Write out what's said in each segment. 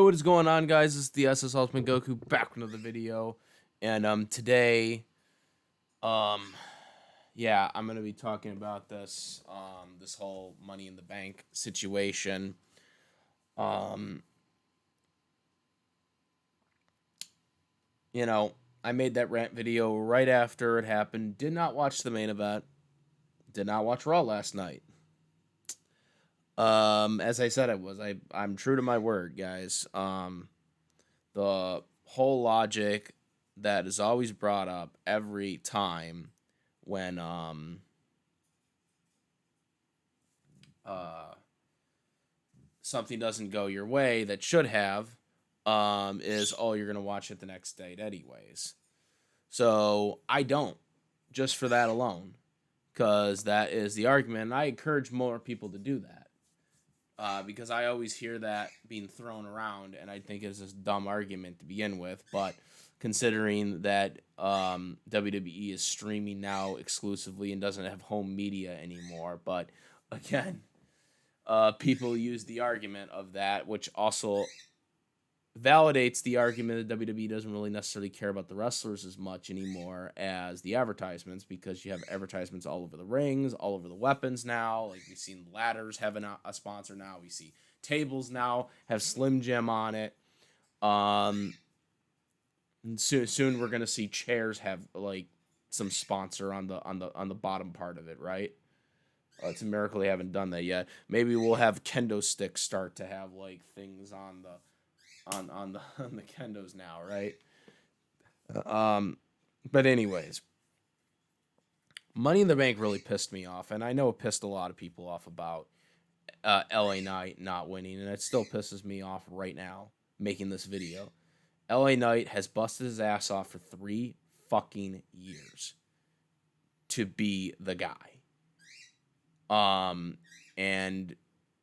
what is going on, guys? This is the SS Ultimate Goku back with another video, and today, um, yeah, I'm gonna be talking about this whole Money in the Bank situation. Um, you know, I made that rant video right after it happened. Did not watch the main event. Did not watch Raw last night. As I said, I'm true to my word, guys. The whole logic that is always brought up every time when uh something doesn't go your way that should have is, oh, you're gonna watch it the next day anyways. So I don't, just for that alone, because that is the argument, and I encourage more people to do that. Because I always hear that being thrown around, and I think it's a dumb argument to begin with. But considering that WWE is streaming now exclusively and doesn't have home media anymore, but again, people use the argument of that, which also validates the argument that WWE doesn't really necessarily care about the wrestlers as much anymore as the advertisements, because you have advertisements all over the rings, all over the weapons now. Like, we've seen ladders having a sponsor now. We see tables now have Slim Jim on it. And soon we're gonna see chairs have like some sponsor on the bottom part of it, right? It's a miracle they haven't done that yet. Maybe we'll have kendo sticks start to have like things on the on the kendos now, right? But anyways, Money in the Bank really pissed me off, and I know it pissed a lot of people off about LA Knight not winning, and it still pisses me off right now making this video. LA Knight has busted his ass off for 3 fucking years to be the guy. And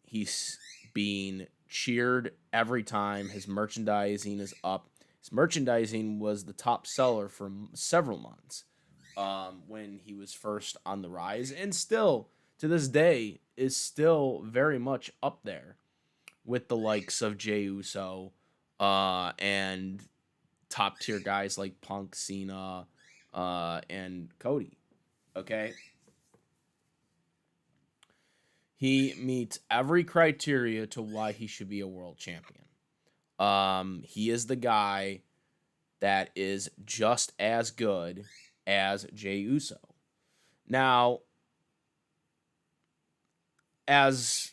he's being cheered every time his merchandising is up. His merchandising was the top seller for several months when he was first on the rise, and still to this day is still very much up there with the likes of Jey Uso and top tier guys like Punk, Cena, and Cody. Okay. He meets every criteria to why he should be a world champion. He is the guy that is just as good as Jey Uso. Now, as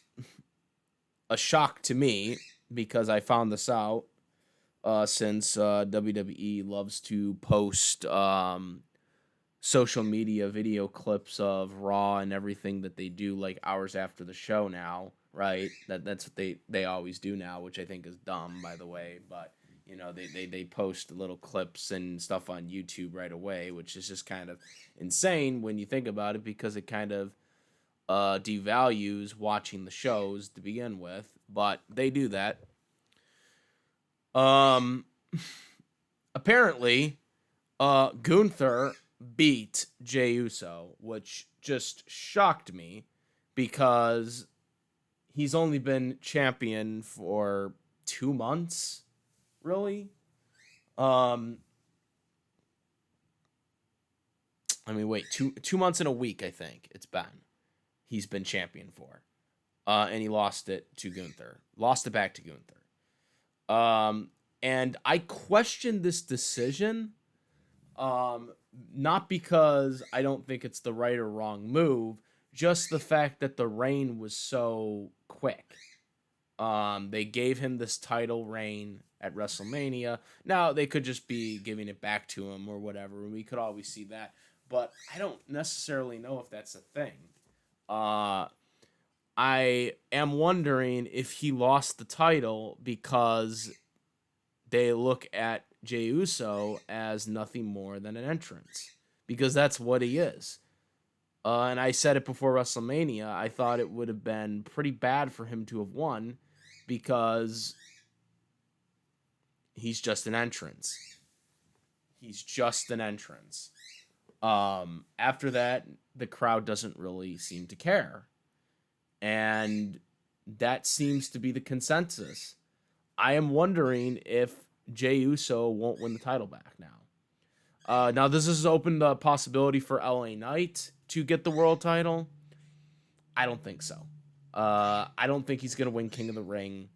a shock to me, because I found this out since WWE loves to post social media video clips of Raw and everything that they do like hours after the show now, right? That's what they always do now, which I think is dumb, by the way. But you know, they post little clips and stuff on YouTube right away, which is just kind of insane when you think about it, because it kind of devalues watching the shows to begin with. But they do that. Apparently, Gunther beat Jey Uso, which just shocked me because he's only been champion for 2 months, really. I mean, wait, two months and a week, I think it's been. He's been champion for, and he lost it to Gunther. Lost it back to Gunther. And I questioned this decision. Not because I don't think it's the right or wrong move, just the fact that the reign was so quick. They gave him this title reign at WrestleMania. Now, they could just be giving it back to him or whatever, and we could always see that. But I don't necessarily know if that's a thing. I am wondering if he lost the title because they look at Jey Uso as nothing more than an entrance, because that's what he is. And I said it before WrestleMania, I thought it would have been pretty bad for him to have won because he's just an entrance. He's just an entrance. After that, the crowd doesn't really seem to care. And that seems to be the consensus. I am wondering if Jey Uso won't win the title back now. Now, this has opened the possibility for LA Knight to get the world title. I don't think so. I don't think he's going to win King of the Ring.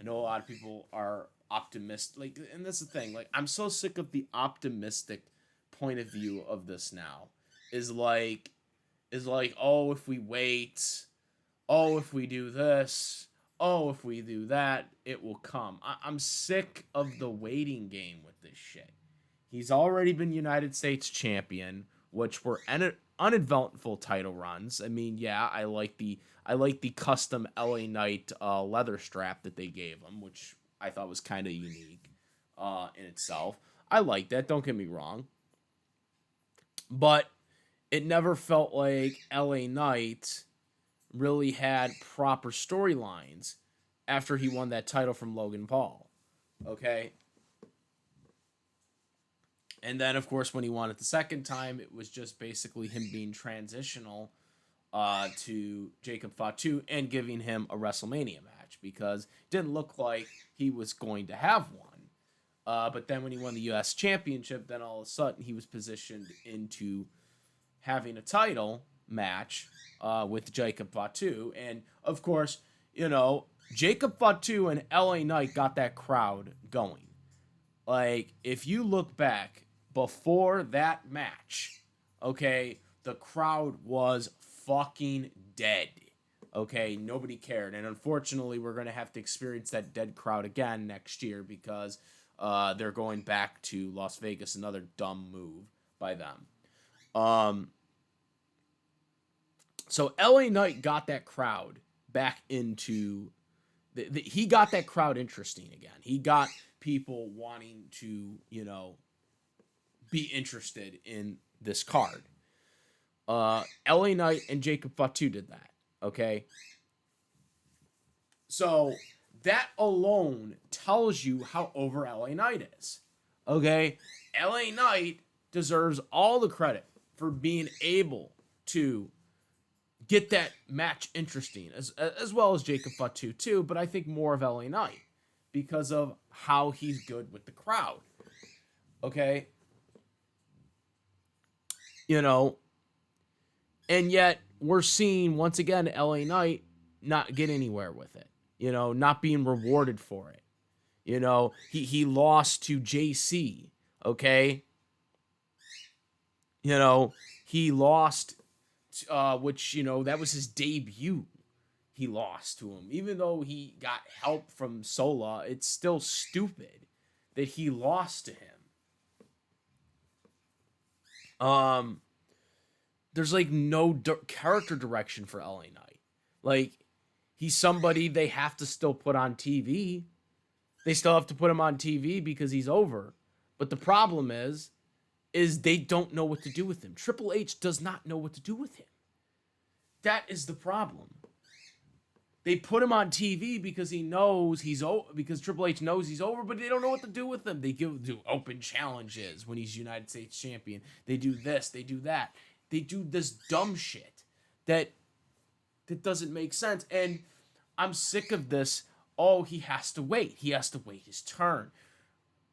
I know a lot of people are optimistic. Like, and that's the thing. Like, I'm so sick of the optimistic point of view of this now. Is like, oh, if we wait, oh, if we do this, oh, if we do that, it will come. I'm sick of the waiting game with this shit. He's already been United States champion, which were uneventful title runs. I mean, yeah, I like the custom LA Knight leather strap that they gave him, which I thought was kind of unique in itself. I like that. Don't get me wrong, but it never felt like LA Knight really had proper storylines after he won that title from Logan Paul. Okay. And then, of course, when he won it the second time, it was just basically him being transitional to Jacob Fatu and giving him a WrestleMania match because it didn't look like he was going to have one. But then when he won the U.S. Championship, then all of a sudden he was positioned into having a title match with Jacob Fatu. And, of course, Jacob Fatu and LA Knight got that crowd going. Like, if you look back before that match, okay, the crowd was fucking dead. Okay, nobody cared. And unfortunately, we're going to have to experience that dead crowd again next year because they're going back to Las Vegas, another dumb move by them. So LA Knight got that crowd back into... he got that crowd interesting again. He got people wanting to, be interested in this card. LA Knight and Jacob Fatu did that, okay? So that alone tells you how over LA Knight is, okay? LA Knight deserves all the credit for being able to get that match interesting, as well as Jacob Fatu too, but I think more of LA Knight because of how he's good with the crowd. Okay? And yet we're seeing once again LA Knight not get anywhere with it. Not being rewarded for it. He lost to JC, okay? He lost which, that was his debut. He lost to him. Even though he got help from Sola, it's still stupid that he lost to him. There's like no character direction for LA Knight. Like, he's somebody they have to still put on TV. They still have to put him on TV because he's over. But the problem is they don't know what to do with him. Triple H does not know what to do with him. That is the problem. They put him on TV because because Triple H knows he's over, but they don't know what to do with him. They do open challenges when he's United States champion. They do this, they do that. They do this dumb shit that doesn't make sense. And I'm sick of this. Oh, he has to wait. He has to wait his turn.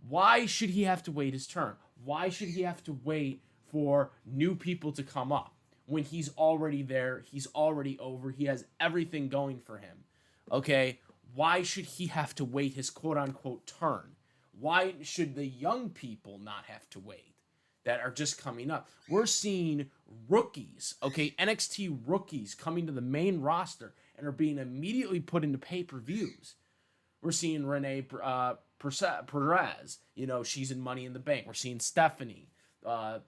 Why should he have to wait his turn? Why should he have to wait for new people to come up when he's already there? He's already over. He has everything going for him. Okay? Why should he have to wait his quote-unquote turn? Why should the young people not have to wait that are just coming up? We're seeing rookies, okay, NXT rookies coming to the main roster and are being immediately put into pay-per-views. We're seeing Renee Perez, she's in Money in the Bank. We're seeing Stephanie, some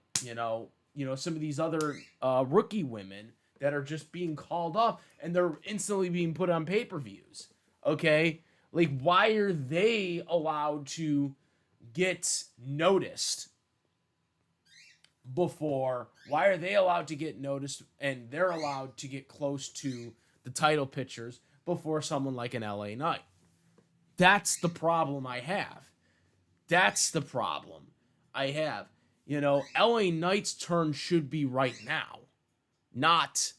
of these other rookie women that are just being called up and they're instantly being put on pay-per-views. Okay? Like, why are they allowed to get noticed before? Why are they allowed to get noticed and they're allowed to get close to the title pictures before someone like an LA Knight? That's the problem I have. LA Knight's turn should be right now, not,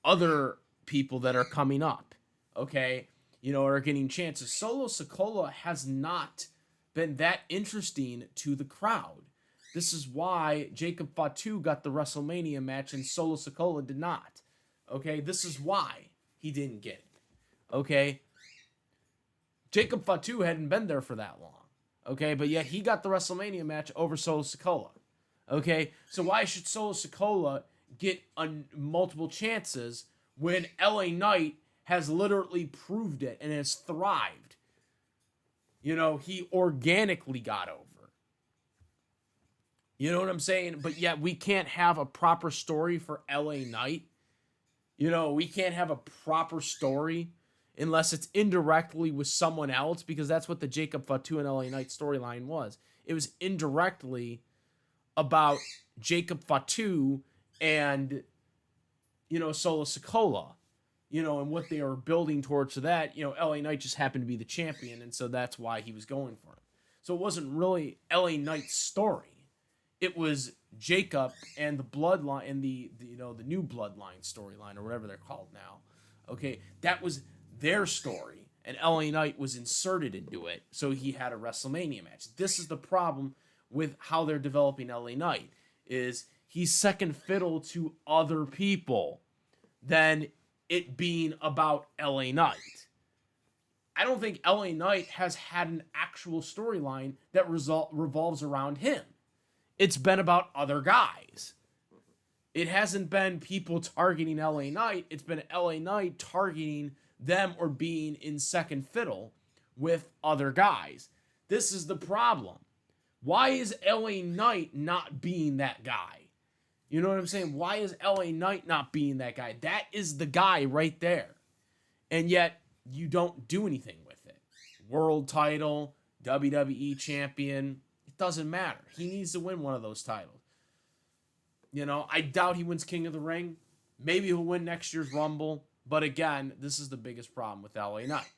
other people that are coming up. Okay? are getting chances. Solo Sikoa has not been that interesting to the crowd. This is why Jacob Fatu got the WrestleMania match and Solo Sikoa did not. Okay, this is why he didn't get it. Okay, Jacob Fatu hadn't been there for that long. Okay, but yet he got the WrestleMania match over Solo Sikoa. Okay, so why should Solo Sikoa get multiple chances when LA Knight has literally proved it and has thrived? He organically got over. You know what I'm saying? But yet we can't have a proper story for LA Knight. We can't have a proper story unless it's indirectly with someone else, because that's what the Jacob Fatu and LA Knight storyline was. It was indirectly about Jacob Fatu and, Solo Sikoa, and what they are building towards that. LA Knight just happened to be the champion, and so that's why he was going for it. So it wasn't really LA Knight's story. It was Jacob and the bloodline and the new bloodline storyline, or whatever they're called now. Okay, that was their story, and LA Knight was inserted into it, so he had a WrestleMania match. This is the problem with how they're developing LA Knight, is he's second fiddle to other people than it being about LA Knight. I don't think LA Knight has had an actual storyline that revolves around him. It's been about other guys. It hasn't been people targeting LA Knight. It's been LA Knight targeting them or being in second fiddle with other guys. This is the problem. Why is LA Knight not being that guy? You know what I'm saying? Why is LA Knight not being that guy? That is the guy right there. And yet you don't do anything with it. World title, WWE champion, it doesn't matter. He needs to win one of those titles. I doubt he wins King of the Ring. Maybe he'll win next year's Rumble. But again, this is the biggest problem with LA Knight.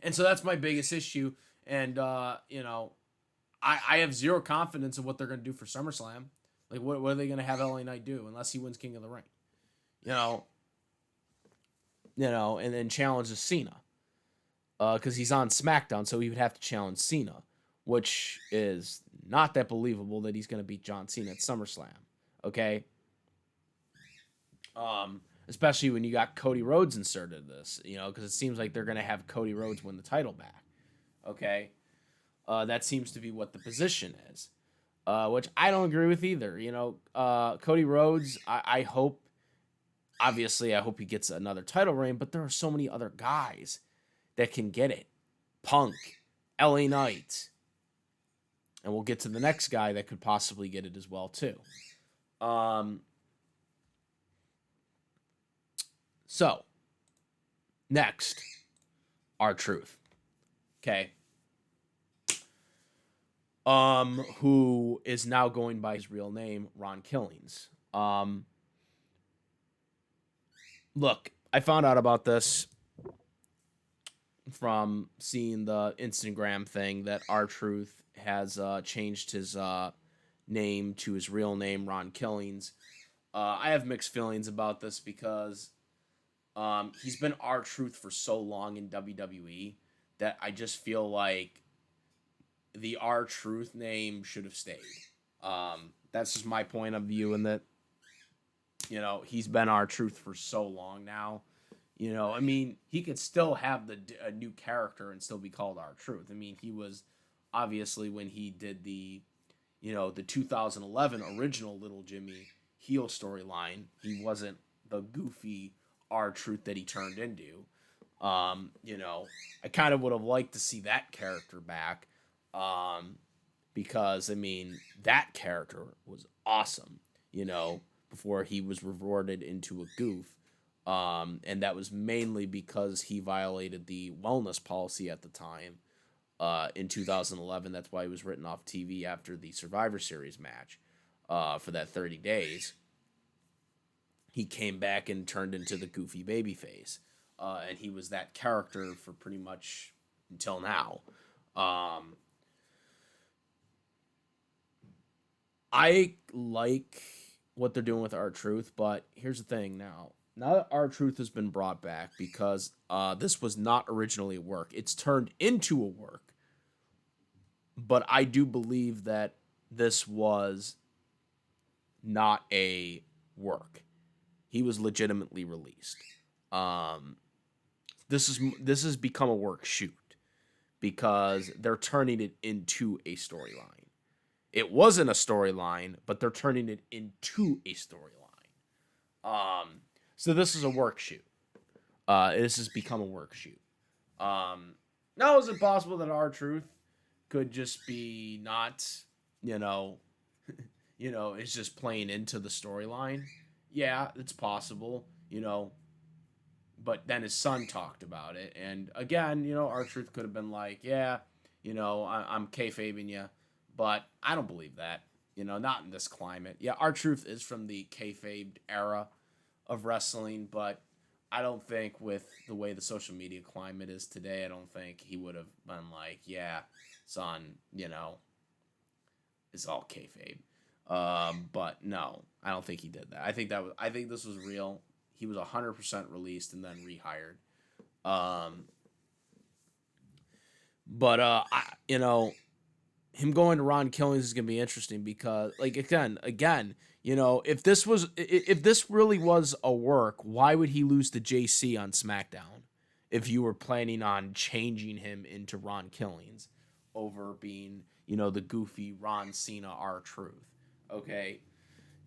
And so that's my biggest issue. And, I have zero confidence in what they're going to do for SummerSlam. Like, what are they going to have LA Knight do unless he wins King of the Ring? And then challenges Cena. Because he's on SmackDown, so he would have to challenge Cena, which is not that believable that he's going to beat John Cena at SummerSlam. Okay? Especially when you got Cody Rhodes inserted in this, because it seems like they're going to have Cody Rhodes win the title back. Okay? That seems to be what the position is, which I don't agree with either. Cody Rhodes, I hope, obviously, I hope he gets another title reign, but there are so many other guys that can get it. Punk, LA Knight, and we'll get to the next guy that could possibly get it as well, too. So, next, R-Truth. Okay. Who is now going by his real name, Ron Killings. Look, I found out about this from seeing the Instagram thing that R-Truth has changed his name to his real name, Ron Killings. I have mixed feelings about this because he's been R-Truth for so long in WWE that I just feel like the R-Truth name should have stayed. That's just my point of view, in that, he's been R-Truth for so long now. He could still have a new character and still be called R-Truth. He was, obviously, when he did the 2011 original Little Jimmy heel storyline, he wasn't the goofy R-Truth that he turned into. I kind of would have liked to see that character back, because, that character was awesome, before he was reverted into a goof. And that was mainly because he violated the wellness policy at the time, in 2011. That's why he was written off TV after the Survivor Series match, for that 30 days. He came back and turned into the goofy babyface. And he was that character for pretty much until now. I like what they're doing with R-Truth, but here's the thing now. now that R-Truth has been brought back, because this was not originally a work, it's turned into a work. But I do believe that this was not a work. He was legitimately released. Um, this has become a work shoot because they're turning it into a storyline. It wasn't a storyline, but they're turning it into a storyline. So this is a work shoot. This has become a work shoot. Now, is it possible that R-Truth could just be not, you know, it's just playing into the storyline? Yeah, it's possible, but then his son talked about it, and again, R-Truth could have been like, yeah, I'm kayfabing you, but I don't believe that, not in this climate. Yeah, R-Truth is from the kayfabed era of wrestling, but I don't think with the way the social media climate is today, I don't think he would have been like, yeah, son, it's all kayfabe. But no, I don't think he did that. I think this was real. He was 100% released and then rehired. Um, but him going to Ron Killings is gonna be interesting because, like, again, if this really was a work, why would he lose to JC on SmackDown if you were planning on changing him into Ron Killings over being, the goofy Ron Cena R-Truth? Okay,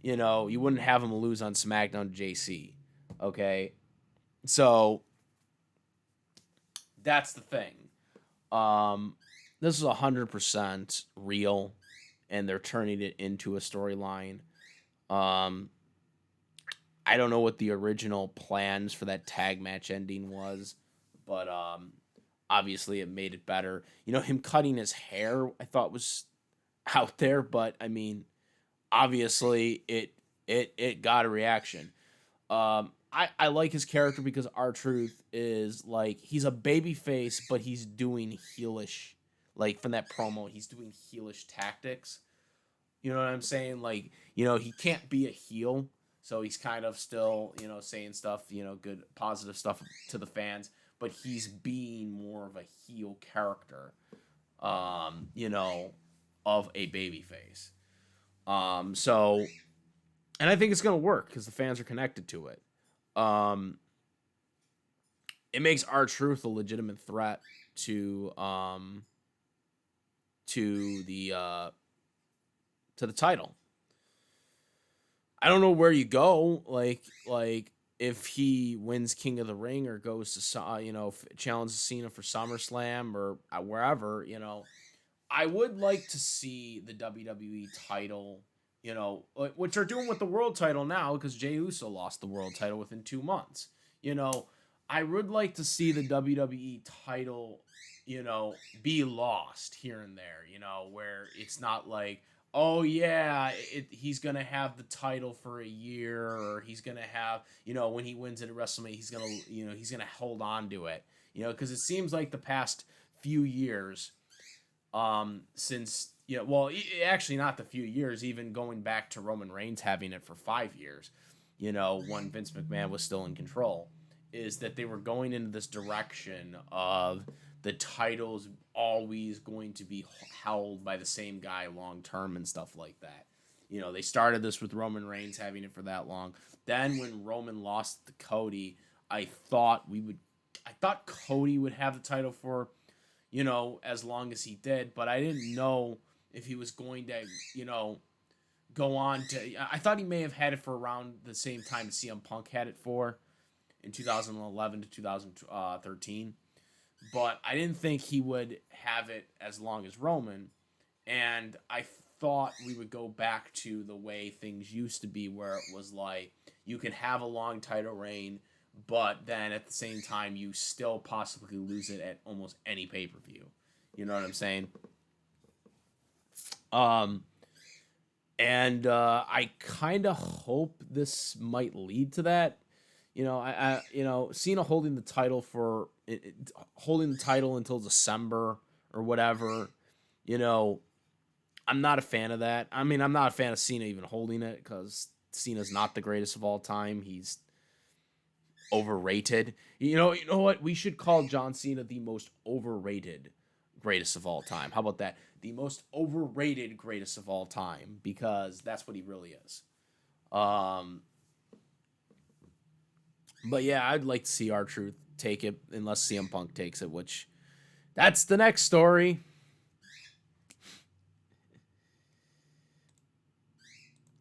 you wouldn't have him lose on SmackDown to JC. Okay, so that's the thing. Um, this is 100% real, and they're turning it into a storyline. Um, I don't know what the original plans for that tag match ending was, but obviously it made it better. Him cutting his hair, I thought was out there, but I mean, obviously it got a reaction. I like his character because R-Truth is like, he's a baby face, but he's doing heelish, like from that promo, he's doing heelish tactics. You know what I'm saying? Like, he can't be a heel, so he's kind of still, saying stuff, good, positive stuff to the fans, but he's being more of a heel character, um, you know, of a baby face. So, and I think it's gonna work because the fans are connected to it. Um, it makes R-Truth a legitimate threat to to the uh, to the title. I don't know where you go. Like if he wins King of the Ring or goes to challenges Cena for SummerSlam or wherever. I would like to see the WWE title. Which they're doing with the world title now because Jey Uso lost the world title within 2 months. You know, I would like to see the WWE title, be lost here and there. Where it's not like, oh yeah, he's gonna have the title for a year, or he's gonna have, when he wins it at WrestleMania, he's gonna hold on to it, because it seems like the past few years, since well, actually not the few years, even going back to Roman Reigns having it for 5 years, when Vince McMahon was still in control, is that they were going into this direction of the titles always going to be held by the same guy long term and stuff like that. They started this with Roman Reigns having it for that long. Then when Roman lost to Cody, I thought Cody would have the title for, as long as he did, but I didn't know if he was going to, go on to. I thought he may have had it for around the same time CM Punk had it for, in 2011 to 2013. But I didn't think he would have it as long as Roman. And I thought we would go back to the way things used to be, where it was like you could have a long title reign, but then at the same time you still possibly lose it at almost any pay-per-view. You know what I'm saying? Um, and I kind of hope this might lead to that. Cena holding the title holding the title until December or whatever. You know, I'm not a fan of that. I mean, I'm not a fan of Cena even holding it because Cena's not the greatest of all time. He's overrated. You know what? We should call John Cena the most overrated greatest of all time. How about that? The most overrated greatest of all time, because that's what he really is. Um, but yeah, I'd like to see R-Truth take it, unless CM Punk takes it, which that's the next story.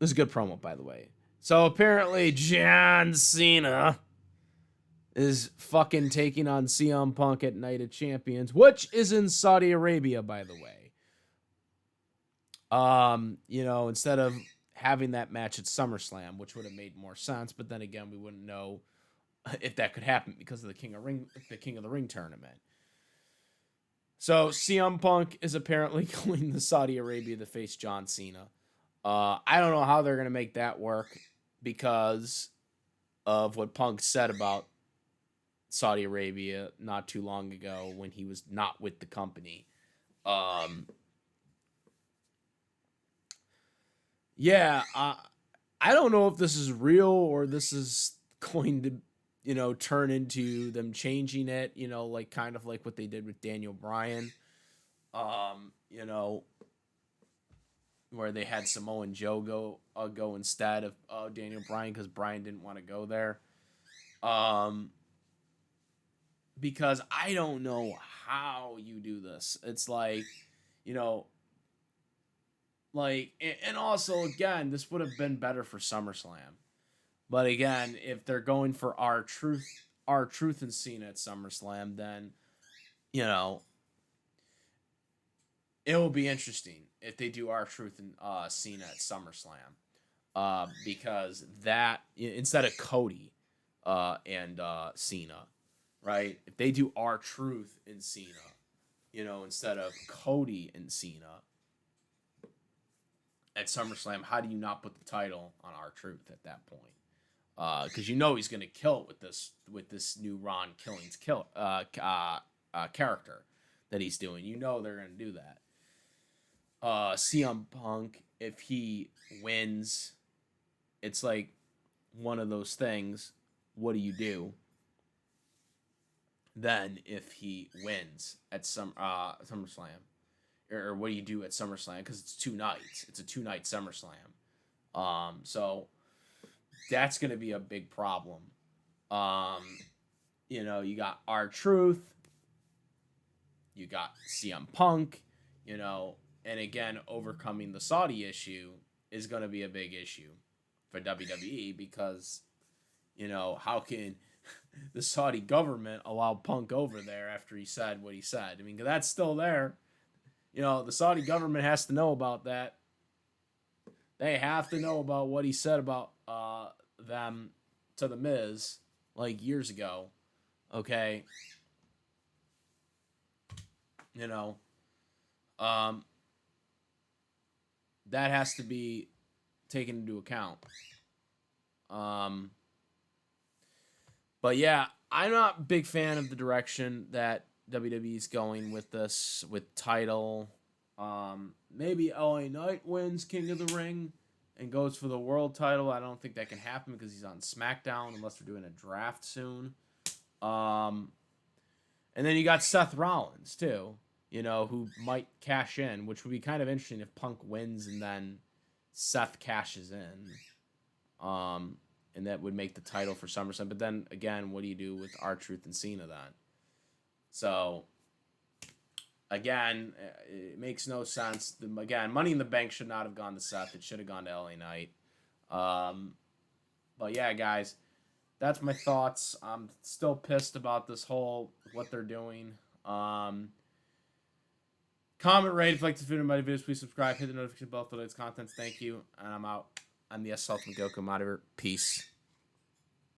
This is a good promo, by the way. So apparently John Cena is fucking taking on CM Punk at Night of Champions, which is in Saudi Arabia, by the way. Instead of having that match at SummerSlam, which would have made more sense, but then again, we wouldn't know if that could happen because of the King of the Ring tournament. So CM Punk is apparently going to Saudi Arabia to face John Cena. I don't know how they're going to make that work because of what Punk said about Saudi Arabia not too long ago when he was not with the company. Yeah, I don't know if this is real or this is going to, turn into them changing it, like kind of like what they did with Daniel Bryan, where they had Samoa Joe go instead of Daniel Bryan because Bryan didn't want to go there. Because I don't know how you do this. It's like, and also, again, this would have been better for SummerSlam. But again, if they're going for R-Truth and Cena at SummerSlam, then, it will be interesting if they do R-Truth and Cena at SummerSlam. Because that, instead of Cody and Cena, right? If they do R-Truth and Cena, instead of Cody and Cena at SummerSlam, how do you not put the title on R-Truth at that point? Because he's going to kill it with this new Ron Killings character that he's doing. They're going to do that. CM Punk, if he wins, it's like one of those things. What do you do then if he wins at SummerSlam? Or what do you do at SummerSlam? Because it's 2 nights. It's a 2-night SummerSlam. So that's going to be a big problem. You got R-Truth. You got CM Punk. And again, overcoming the Saudi issue is going to be a big issue for WWE because, how can the Saudi government allow Punk over there after he said what he said? I mean, that's still there. The Saudi government has to know about that. They have to know about what he said about them to The Miz like years ago. Okay. That has to be taken into account. But yeah, I'm not a big fan of the direction that WWE's going with this, with title. Maybe LA Knight wins King of the Ring and goes for the world title. I don't think that can happen because he's on SmackDown unless they're doing a draft soon. And then you got Seth Rollins too, who might cash in, which would be kind of interesting if Punk wins and then Seth cashes in. And that would make the title for SummerSlam. But then again, what do you do with R-Truth and Cena then? So again, it makes no sense. Again, Money in the Bank should not have gone to Seth. It should have gone to LA Knight. But yeah, guys, that's my thoughts. I'm still pissed about this whole what they're doing. Comment, rate if you like this video and my videos. Please subscribe, hit the notification bell for the latest content. Thank you, and I'm out. I'm the S. Sultan Goku. I'm out of here. Peace.